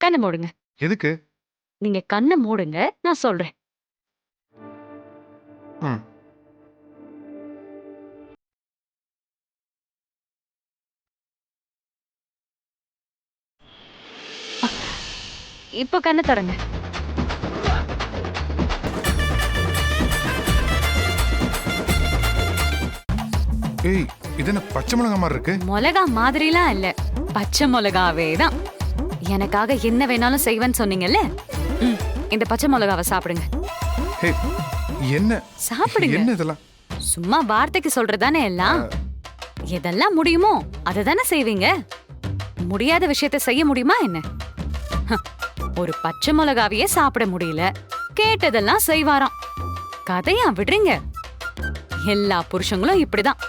கண்ணை மூடுங்க. எதுக்கு? நீங்க கண்ணை மூடுங்க, நான் சொல்றேன். ம். இப்போ கண்ணை தரங்க. ஏய், இது என்ன பச்சை மிளகா மாதிரி இருக்கு? மிளகா மாதிரிலாம் இல்ல, பச்சை மிளகாவே தான். எனக்காக என்ன வேணாலும் செய்வேன்னு சொன்னீங்கல்ல, இந்த பச்சை மிளகாவை சாப்பிடுங்க. ஹே, என்ன சாப்பிடுங்க. என்ன இதெல்லாம்? சும்மா வார்த்தைக்கு சொல்றதானே எல்லாம். எதெல்லாம் முடியுமோ அதை தானே செய்வீங்க. முடியாத விஷயத்த செய்ய முடியுமா என்ன? ஒரு பச்சை மிளகாவையே சாப்பிட முடியல, கேட்டதெல்லாம் செய்வாராம். கதையா விடுறீங்க. எல்லா புருஷங்களும் இப்படிதான்.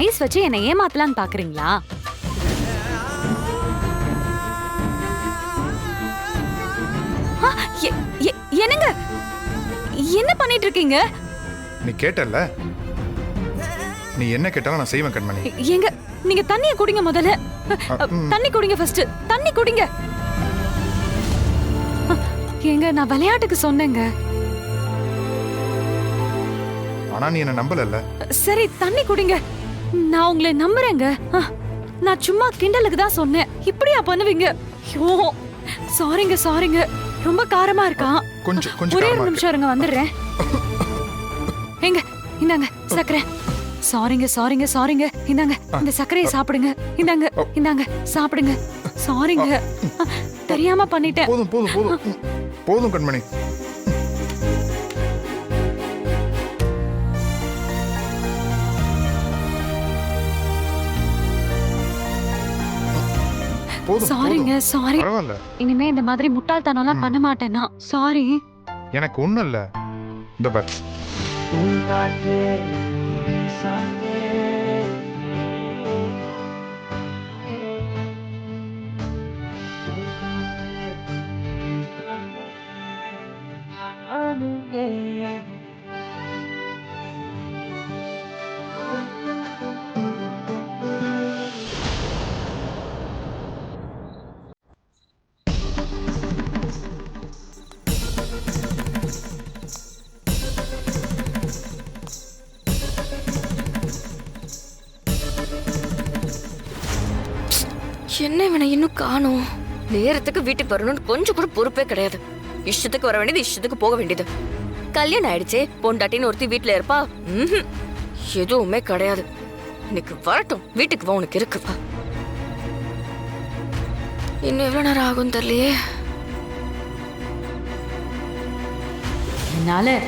ஐஸ் வச்சு என்னை ஏமாத்தலான்னு பாக்குறீங்களா? என்னங்க என்ன பண்ணிட்டு இருக்கீங்க? நீ கேட்டல்ல, நீ என்ன கேட்டாலும் நான் செய்வேன் கண்மணி. எங்க நீங்க தண்ணிய குடிங்க முதல்ல. தண்ணி குடிங்க ஃபர்ஸ்ட். தண்ணி குடிங்க. எங்க நான் விளையாட்டுக்கு சொன்னேங்க. ஆனா நீ என்ன நம்பலல்ல. சரி தண்ணி குடிங்க. நான் உங்களை நம்புறேங்க. நான் சும்மா கிண்டலுக்கு தான் சொன்னேன். இப்படியா பண்ணுவீங்க? ஐயோ சாரிங்க சாரிங்க. ரொம்ப காரமா இருக்கா? கொஞ்சம் கொஞ்சம் ஒரே காரமா ஒரு நிமிஷம் இருங்க, வந்துடுறேன். எங்க இந்தாங்க சக்கரை. சாரிங்க சாரிங்க சாரிங்க. இந்தாங்க இந்த சக்கரையை சாப்பிடுங்க. இந்தாங்க இந்தாங்க சாப்பிடுங்க. சாரிங்க, தெரியாம பண்ணிட்டேன். போதும் போதும் போதும் போதும் கண்மணி. சாரிங்க சாரி. பரவாயில்ல, இனிமே இந்த மாதிரி முட்டாள்தனம்லாம் பண்ண மாட்டேனா. சாரி. எனக்கு ஒண்ணும் இல்ல. இந்த பார். என்ன இவனை இன்னும் காணோம்? நேரத்துக்கு வீட்டுக்கு வரணும்னு கொஞ்சம் கூட பொறுப்பே கிடையாது. இஷ்டத்துக்கு வர வேண்டியது, இஷ்டத்துக்கு போக வேண்டியது. கல்யாணம் ஆயிடுச்சே, பொண்டாட்டின்னு ஒருத்தி வீட்டுல இருப்பா. எதுவுமே கிடையாது. இன்னைக்கு வரட்டும், வீட்டுக்கு வா, உனக்கு இருக்குப்பா. இன்னும் எவ்வளவு நேரம் ஆகும் தெரியலையே. என்னால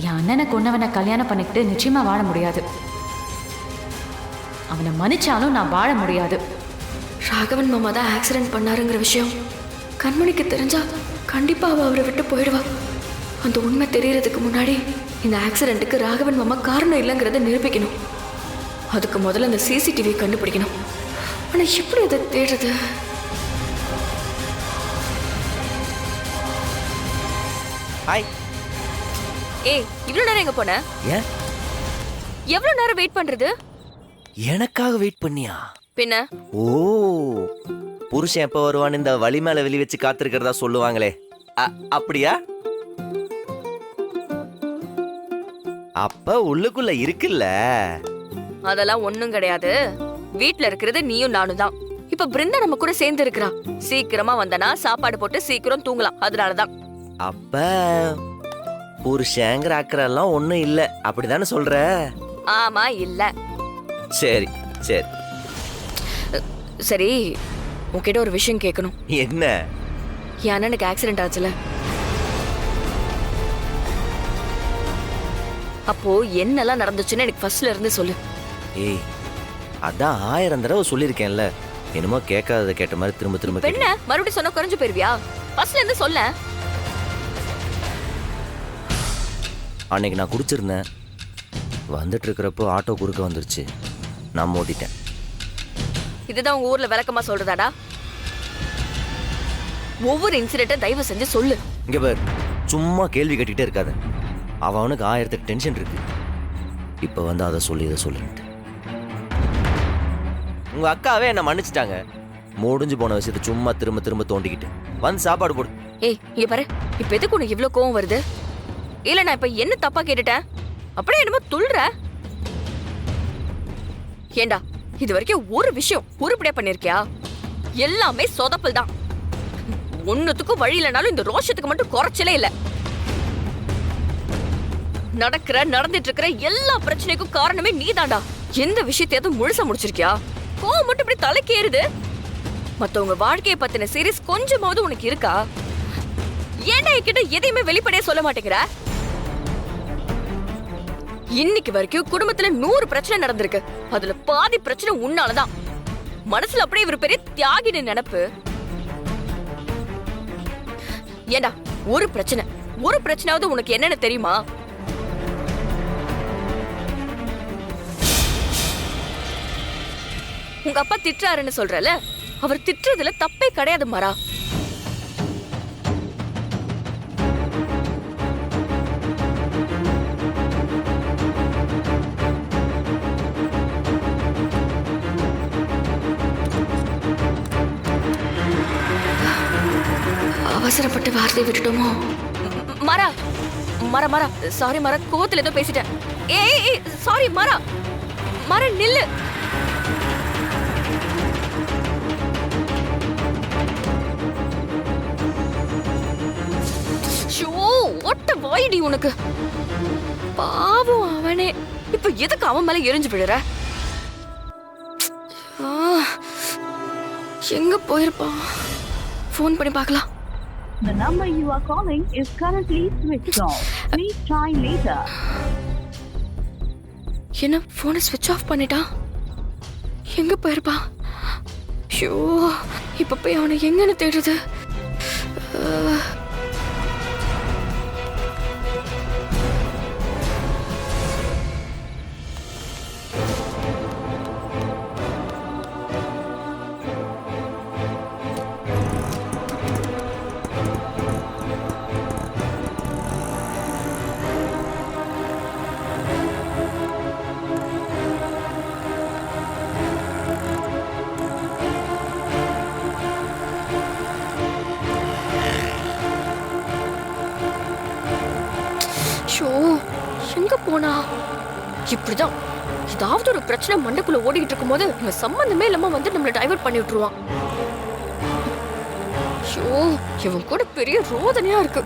என் அண்ணனை கொன்னவனை கல்யாணம் பண்ணிக்கிட்டு நிச்சயமா வாழ முடியாது. அவனை மன்னிச்சாலும் நான் வாழ முடியாது. ராகவன் மாமா தான் ஆக்சிடென்ட் பண்ணாருங்கிற விஷயம் கண்மணிக்கு தெரிஞ்சா கண்டிப்பா அவ அவரை விட்டு போயிடுவா. அந்த உண்மை தெரியறதுக்கு முன்னாடி இந்த ஆக்சிடென்ட்டுக்கு ராகவன் மாமா காரணம் இல்லைங்கிறத நிரூபிக்கணும். அதுக்கு முதல்ல அந்த சிசிடிவி கண்டுபிடிக்கணும். ஆனா எப்படி அதை தேடுறது? ஹாய். ஏய், இவ்வளவு நேரம் எங்க போன? ஏன் எவ்வளவு நேரம் வெயிட் பண்றது? எனக்காக வெயிட் பண்ணியா? பின்ன ஓ, புருஷன் எப்ப வருவான்னு இந்த வழி மேல வெளி வச்சு காத்திருக்கிறதா சொல்லுவாங்களே, அப்படியா? அப்ப உள்ளுக்குள்ள இருக்குல்ல. அதெல்லாம் ஒண்ணும் கிடையாது. வீட்ல இருக்கிறது நீயும் நானும் தான். இப்ப பிருந்தா நம்ம கூட சேர்ந்து இருக்கிறா. சீக்கிரமா வந்தனா சாப்பாடு போட்டு சீக்கிரம் தூங்கலாம். அதனாலதான். அப்ப புருஷங்கிற அக்கறெல்லாம் ஒண்ணும் இல்ல, அப்படிதானே சொல்ற? ஆமா இல்ல. சரி சரி சரி, உன்கிட்ட ஒரு விஷயம் கேட்கணும். என்ன? என் அண்ணனுக்கு ஆக்சிடென்ட் ஆச்சுல, அப்போ என்னெல்லாம் நடந்துச்சுன்னு எனக்கு ஃபர்ஸ்ட்ல இருந்து சொல்லு. ஏய், அதான் 1000 தடவை சொல்லியிருக்கேன்ல. என்னமோ கேட்காதத கேட்ட மாதிரி திரும்ப திரும்ப என்ன மறுபடியும் சொன்னா குறைஞ்சு போயிருவியா? ஃபர்ஸ்ட்ல இருந்து சொல்ல. அன்னைக்கு நான் குடிச்சிருந்தேன். வந்துட்டு இருக்கிறப்போ ஆட்டோ குறுக்க வந்துருச்சு. நான் மோதிட்டேன். இதுதான் உங்க ஊர்ல விளக்கமா சொல்றதாடா? ஒவ்வொரு இன்சிடென்ட்டை தயவு செஞ்சு சொல்லு. இங்க பார், சும்மா கேள்வி கேட்டுக்கிட்டே இருக்காத. அவனுக்கு 1000 டென்ஷன் இருக்கு. இப்ப வந்து அதை சொல்லி இதை சொல்லிட்டு உங்க அக்காவே என்ன மன்னிச்சிட்டாங்க. முடிஞ்சு போன விஷயத்தை சும்மா திரும்ப திரும்ப தோண்டிக்கிட்டு வந்து சாப்பாடு போடு. ஏய் இங்க பாரு, இப்ப எதுக்கு உனக்கு இவ்ளோ கோவம் வருது? இல்ல நான் இப்ப என்ன தப்பா கேட்டுட்டேன்? அப்படியே என்னமோ துள்ளுற. ஏண்டா இது வரைக்கும் ஒரு விஷயம் உருப்படியா பண்ணிருக்கியா? எல்லாமே சொதப்பல் தான். ஒண்ணுத்துக்கும் வழி இல்லைனாலும் இந்த ரோஷத்துக்கு மட்டும் குறைச்சலே இல்ல. நடந்துட்டு இருக்கிற எல்லா பிரச்சனைக்கும் காரணமே நீதாண்டா. எந்த விஷயத்தையாவது முழுசா முடிச்சிருக்கியா? கோவம் மட்டும் இப்படி தலைக்கேறுது. மத்தவங்க வாழ்க்கையை பத்தின சீரியஸ் கொஞ்சமாவது உனக்கு இருக்கா? ஏன்டா என்கிட்ட எதையுமே வெளிப்படையா சொல்ல மாட்டேங்கிற? இன்னைக்கு வரைக்கும் குடும்பத்துல 100 பிரச்சனை நடந்திருக்கு. அதுல பாதி பிரச்சனை உன்னாலதான். மனசுல அப்படியே இவர் பெரிய தியாகின்னு நினைப்பு. ஏண்டா ஒரு பிரச்சனையாவது உனக்கு என்னன்னு தெரியுமா? உங்க அப்பா திட்டுறாருன்னு சொல்றல, அவர் திட்டுறதுல தப்பே கிடையாது மாறா. அவசரப்பட்டு வார்த்தை விட்டுட்டோமோ? மாறா மாறா மாறா சாரி மாறா, கோவத்துல ஏதோ பேசிட்டேன். ஏய் சாரி மாறா. மாறா நில்லு. ஒட்ட வாயிடி உனக்கு. பாவம் அவனே. இப்ப எதுக்கு அவன் மேல எரிஞ்சு விடுற? எங்க போயிருப்பான்? போன் பண்ணி பார்க்கலாம். The number you are calling is currently switched off. Please try later. என்ன போனை ஸ்விட்ச் ஆஃப் பண்ணிட்டான்? எங்க போயிருப்பான்? ஷோ, இப்ப போய் அவனை எங்கன்னு தேடுறது? எங்க போனா? இப்படிதான் ஏதாவது ஒரு பிரச்சனை மண்டைக்குள்ள ஓடிக்கிட்டு இருக்கும் போது இவன் சம்பந்தமே இல்லாம வந்து நம்மள டைவர்ட் பண்ணி விட்டுருவான். இவன் கூட பெரிய ரோதனையா இருக்கு.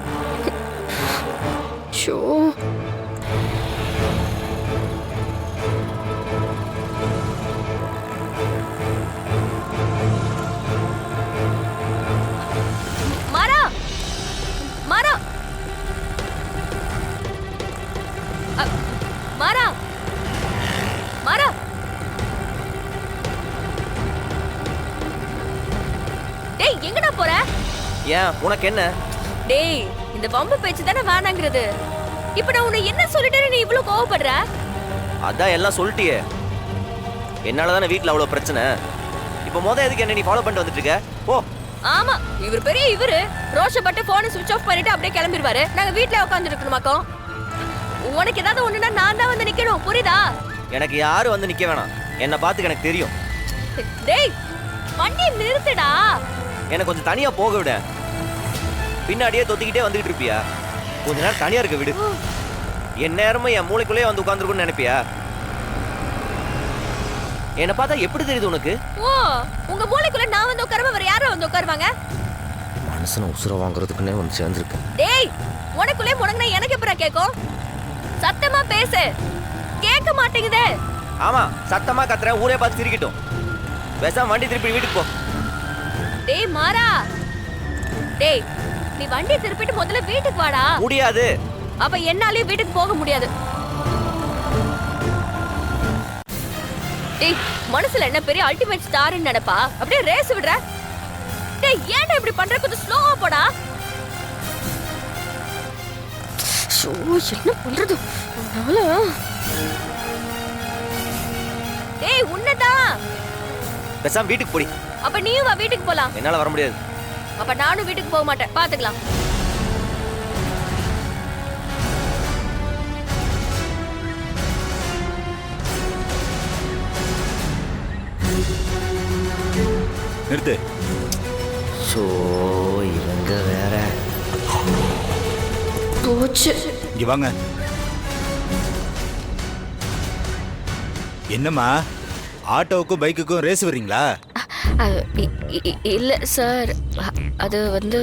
மாறா மாறா மாறா மாறா. டேய் எங்கடா போற? ஏன் உனக்கு என்ன? டேய் இந்த வம்பு பேச்சு தானே வேணாங்கிறது. இப்ப நான் உன்னை என்ன சொல்லிட்டேன்னு நீ இவ்ளோ கோவப்படுற? அதான் எல்லாம் சொல்லிட்டியே. என்னாலதானே வீட்டுல அவ்வளவு பிரச்சனை. இப்ப எதுக்கு என்ன நீ ஃபாலோ பண்ணிட்டு வந்துட்டு இருக்க? ஓ ஆமா, இவர் பெரிய இவரு ரோஷப்பட்டு போனை சுவிட்ச் ஆஃப் பண்ணிட்டு அப்படியே கிளம்பிடுவாரு. நாங்க வீட்டுல உட்காந்துட்டு இருக்கணுமாக்கோம். உனக்கு ஏதாவது ஒண்ணுனா நான் தான் வந்து நிக்கணும், புரியுதா? எனக்கு யாரும் வந்து நிக்க வேணாம். என்ன பாத்துக்க எனக்கு தெரியும். டேய் வண்டி நிறுத்துடா. எனக்கு கொஞ்சம் தனியா போக விட. பின்னாடியே தொத்திக்கிட்டே வந்துகிட்டு இருப்பியா? கொஞ்ச நேரம் தனியா இருக்க விடு. என் நேரமும் என் மூளைக்குள்ளே வந்து உட்காந்துருக்குன்னு நினைப்பியா? என்ன பார்த்தா எப்படி தெரியுது உனக்கு? ஓ உங்க மூளைக்குள்ள நான் வந்து உட்காரமா வேற யாரும் வந்து உட்காருவாங்க? மனுஷனை உசுர வாங்குறதுக்குன்னே வந்து சேர்ந்துருக்கு. டேய் உனக்குள்ளே முடங்கினா எனக்கு எப்பறம் கேட்கும்? சத்தமா பேசு. கேட்க மாட்டேங்குதே. ஆமா சத்தமா கத்துறேன், ஊரே பார்த்து சிரிக்கட்டும். பேசாம வண்டி திருப்பி வீட்டுக்கு போ. டேய் மாறா, டேய் நீ வண்டி திருப்பிட்டு முதல்ல வீட்டுக்கு வாடா. முடியாது. அப்ப என்னாலயே வீட்டுக்கு போக முடியாது. டேய் மனசுல என்ன பெரிய அல்டிமேட் ஸ்டார்னு நினைப்பா? அப்படியே ரேஸ் விடுற. டேய் ஏன்டா இப்படி பண்ற? கொஞ்சம் ஸ்லோவா போடா. ஷோ என்ன பண்றது? டேய் உன்னதான். பேசாம வீட்டுக்கு போடி. அப்ப நீயும் வா, வீட்டுக்கு போலாம். என்னால வர முடியாது. அப்ப நானும் வீட்டுக்கு போக மாட்டேன், பாத்துக்கலாம். நிறுத்து. ஸோ இவங்க வேற. போச்சு. இங்க வாங்க. என்னம்மா ஆட்டோவுக்கும் பைக்குக்கும் ரேஸ் வர்றீங்களா? இல்ல சார், அது வந்து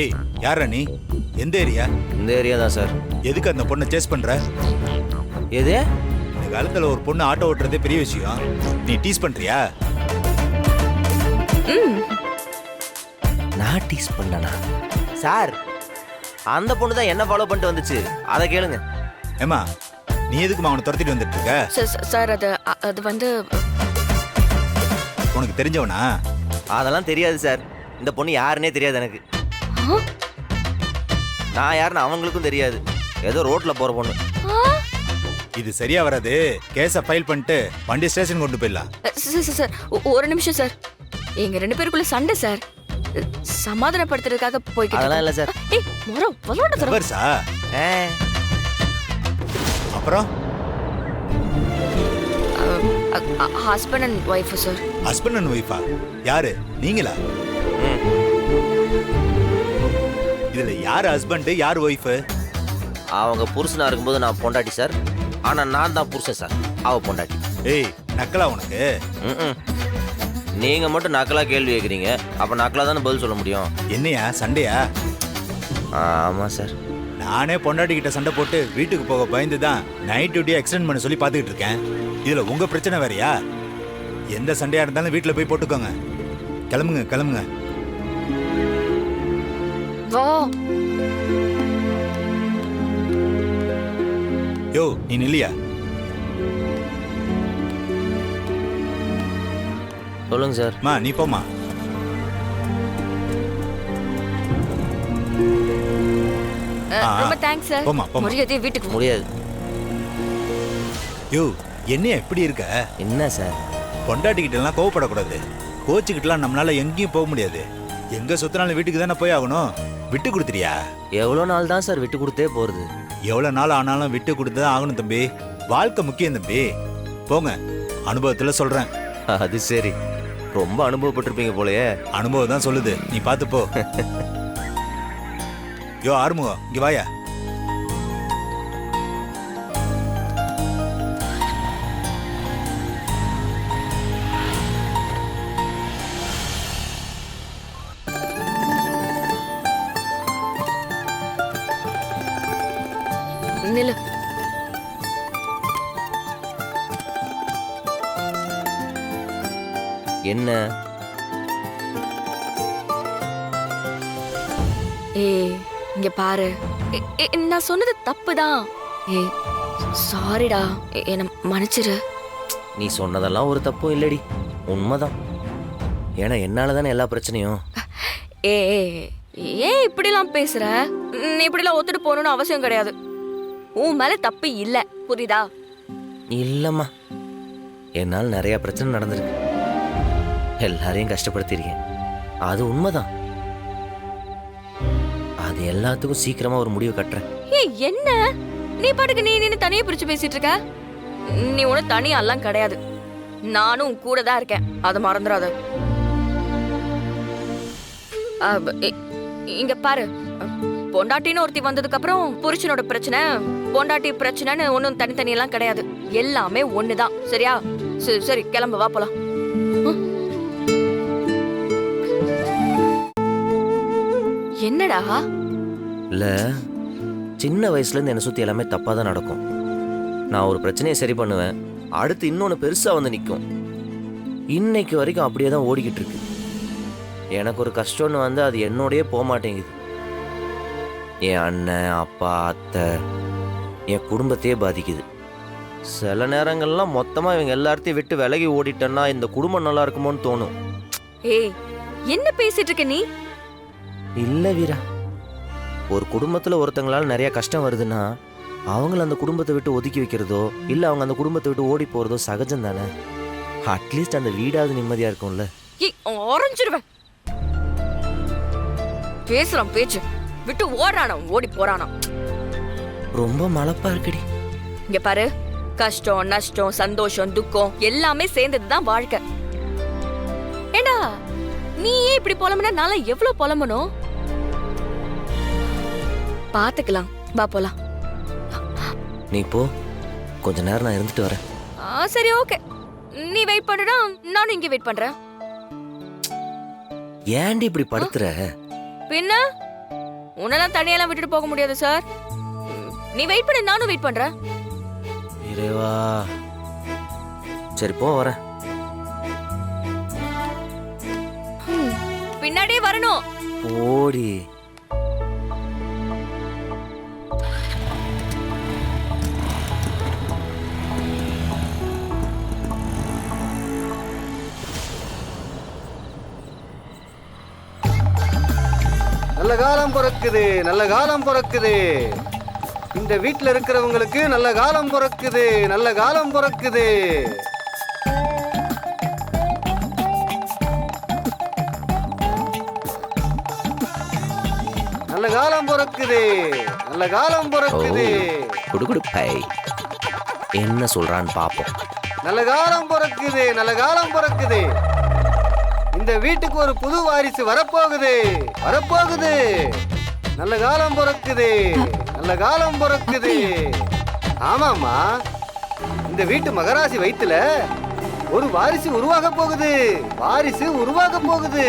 ஏய் யாரா நீ? எந்த ஏரியா? இந்த ஏரியா தான் சார். எதுக்கு அந்த பொண்ணை சேஸ் பண்ற? எது? இந்த காலத்துல ஒரு பொண்ணு ஆட்டோ ஓட்டுறதே பெரிய விஷயம். நீ டீஸ் பண்றியா? நான் டீஸ் பண்ணனா? சார் அந்த பொண்ணு தான் என்ன ஃபாலோ பண்ணிட்டு வந்துச்சு, அதை கேளுங்க. ஏமா நீ எதுக்குமா அவனை துரத்திட்டு வந்துட்டு இருக்க? சார் அது வந்து உனக்கு தெரிஞ்சவனா? அதெல்லாம் தெரியாது சார். இந்த பொண்ணு யாருன்னே தெரியாது எனக்கு. நான் யாருன்னு அவங்களுக்கும் தெரியாது. ஏதோ ரோட்ல போற பொண்ணு. இது சரியா வராது. கேஸ ஃபைல் பண்ணிட்டு வண்டி ஸ்டேஷன் கொண்டு போயிடலாம். சார் ஒரு நிமிஷம் சார், எங்க 2 பேருக்குள்ள சண்டை சார், சமாதானப்படுத்துறதுக்காக போய்க்கிட்டு. அதெல்லாம் இல்ல சார். ஏய் மொர வலோட தர. பர்ஸா? அப்புறம் husband and wife sir. Husband and ஒய்ஃபா? யாரு நீங்களா? இதுல யார் ஹஸ்பண்ட் யார் ஒய்ஃப்? அவங்க புருஷனா இருக்கும்போது நான் பொண்டாட்டி சார். ஆனா நான் தான் புருஷன் சார், அவ பொண்டாட்டி. ஏய் நக்கலா உனக்கு? நீங்க மட்டும் நக்கலா கேள்வி கேட்குறீங்க, அப்ப நக்கலா தானே பதில் சொல்ல முடியும். என்னையா சண்டையா? ஆமா சார். நானே பொண்டாட்டி கிட்ட சண்டை போட்டு வீட்டுக்கு போக பயந்து தான் நைட் டியூட்டியை எக்ஸ்டெண்ட் பண்ண சொல்லி பார்த்துக்கிட்டு இருக்கேன். இதுல உங்க பிரச்சனை வேறயா? எந்த சண்டையா இருந்தாலும் வீட்டுல போய் போட்டுக்கோங்க. கிளம்புங்க கிளம்புங்க. வா. யோ நீ நில்லியா? சொல்லுங்க சார். மா நீ போமா. ரொம்ப தேங்க்ஸ் சார். போமா போமா. மரியாதையா வீட்டுக்கு போ. முடியாது. யோ என்னையா எப்படி இருக்க? என்ன சார்? பொண்டாட்டி கிட்ட எல்லாம் கோவப்படக்கூடாது. கோச்சுக்கிட்டலாம் நம்மளால எங்கேயும் போக முடியாது. எங்க சுத்தினாலும் வீட்டுக்கு தானே போய் ஆகணும். விட்டு கொடுத்துறியா? எவ்வளோ நாள் தான் சார் விட்டு கொடுத்தே போறது? எவ்வளவு நாள் ஆனாலும் விட்டு கொடுத்து தான் ஆகணும் தம்பி. வாழ்க்கை முக்கியம் தம்பி. போங்க, அனுபவத்துல சொல்றேன். அது சரி, ரொம்ப அனுபவப்பட்டிருப்பீங்க போலயே. அனுபவம் தான் சொல்லுது, நீ பார்த்து போ. யோ ஆறுமுகம் இங்க வாயா. நில்லு. என்ன? ஏய் இங்க பாரு, நான் சொன்னது தப்புதான். ஏய் சாரிடா, என்ன மன்னிச்சிரு. நீ சொன்னதெல்லாம் ஒரு தப்பும் இல்லடி, உண்மைதான். ஏன்னா என்னால தானே எல்லா பிரச்சனையும். ஏன் இப்படிலாம் பேசுற? நீ இப்படிலாம் ஒத்துட்டு போகணும்னு அவசியம் கிடையாது. உன் மேல தப்பு இல்ல, புரியுதா? இல்லம்மா, என்னால் நிறைய பிரச்சனை நடந்திருக்கு. எல்லாரையும் கஷ்டப்படுத்திருக்கேன், அது உண்மைதான். அது எல்லாத்துக்கும் சீக்கிரமா ஒரு முடிவு கட்டுறேன். ஏய் என்ன நீ பாட்டுக்கு நீ தனியா பிரிச்சு பேசிட்டு இருக்க? நீ ஒன்னும் தனியா எல்லாம் கிடையாது. நானும் கூட தான் இருக்கேன், அதை மறந்துடாத. இங்க பாரு, பொண்டாட்டின்னு ஒருத்தி வந்ததுக்கு அப்புறம் புருஷனோட பிரச்சனை பொண்டாட்டி பிரச்சனைன்னு ஒன்னும் தனித்தனியெல்லாம் கிடையாது. எல்லாமே ஒண்ணுதான், சரியா? சரி கிளம்பு, வா போலாம். என்னடா? இல்ல, சின்ன வயசுல இருந்து என்னை சுத்தி எல்லாமே தப்பா தான் நடக்கும். நான் ஒரு பிரச்சனையை சரி பண்ணுவேன், அடுத்து இன்னொன்னு பெருசா வந்து நிற்கும். இன்னைக்கு வரைக்கும் அப்படியே தான் ஓடிக்கிட்டு இருக்கு. எனக்கு ஒரு கஷ்டம்னு வந்து அது என்னோடயே போக மாட்டேங்குது. என் அண்ணன், அப்பா, அத்தை, என் குடும்பத்தையே பாதிக்குது. சில நேரங்கள்லாம் மொத்தமா இவங்க எல்லாத்தையும் விட்டு விலகி ஓடிட்டேன்னா இந்த குடும்பம் நல்லா இருக்குமோன்னு தோணும். ஏய் என்ன பேசிட்டு இருக்க நீ? இல்ல வீரா, ஒரு குடும்பத்துல ஒருத்தங்களால நிறைய கஷ்டம் வருதுன்னா அவங்கள அந்த குடும்பத்தை விட்டு ஒதுக்கி வைக்கிறதோ இல்ல அவங்க அந்த குடும்பத்தை விட்டு ஓடி போறதோ சகஜம் தானே. அட்லீஸ்ட் அந்த வீடாவது நிம்மதியா இருக்கும்ல. ஆரஞ்சிருவேன். பேசுறான் பேச்சு விட்டு ஓடுறானா, ஓடி போறானா. ரொம்ப மலப்பா இருக்குடி. இங்க பாரு, கஷ்டம் நஷ்டம் சந்தோஷம் துக்கம் எல்லாமே சேர்ந்ததுதான் வாழ்க்கை. ஏண்டா நீயே இப்படி புலம்புனா நாளை எவ்வளவு புலம்பணும்? பாத்துக்கலாம், வா போலாம். நீ போ, கொஞ்ச நேரம் நான் இருந்துட்டு வரேன். சரி ஓகே, நீ வெயிட் பண்ணுடா, நானும் இங்க வெயிட் பண்றேன். ஏன்டி இப்படி படுத்துற? பின்ன உன்னெல்லாம் தனியெல்லாம் விட்டுட்டு போக முடியாது சார். நீ வெயிட் பண்ணு, நானும் வெயிட் பண்றேன். இறைவா, சரி போ, வரேன். பின்னாடியே வரணும். ஓடி. நல்ல காலம் பிறக்குது, நல்ல காலம் பிறக்குது. இந்த வீட்டில் இருக்கிறவங்களுக்கு நல்ல காலம் பிறக்குது, நல்ல காலம் பிறக்குது. நல்ல காலம் பிறக்குது, நல்ல காலம் பிறக்குது. குடுகுடு பை என்ன சொல்றான்னு பாப்போம். நல்ல காலம் பிறக்குது, நல்ல காலம் பிறக்குது. இந்த வீட்டுக்கு ஒரு புது வாரிசு வரப்போகுது, வரப்போகுது. நல்ல காலம் பிறக்குது, நல்ல காலம் பிறக்குது. ஆமாமா, இந்த வீட்டு மகராசி வயித்துல ஒரு வாரிசு உருவாக போகுது, வாரிசு உருவாக போகுது.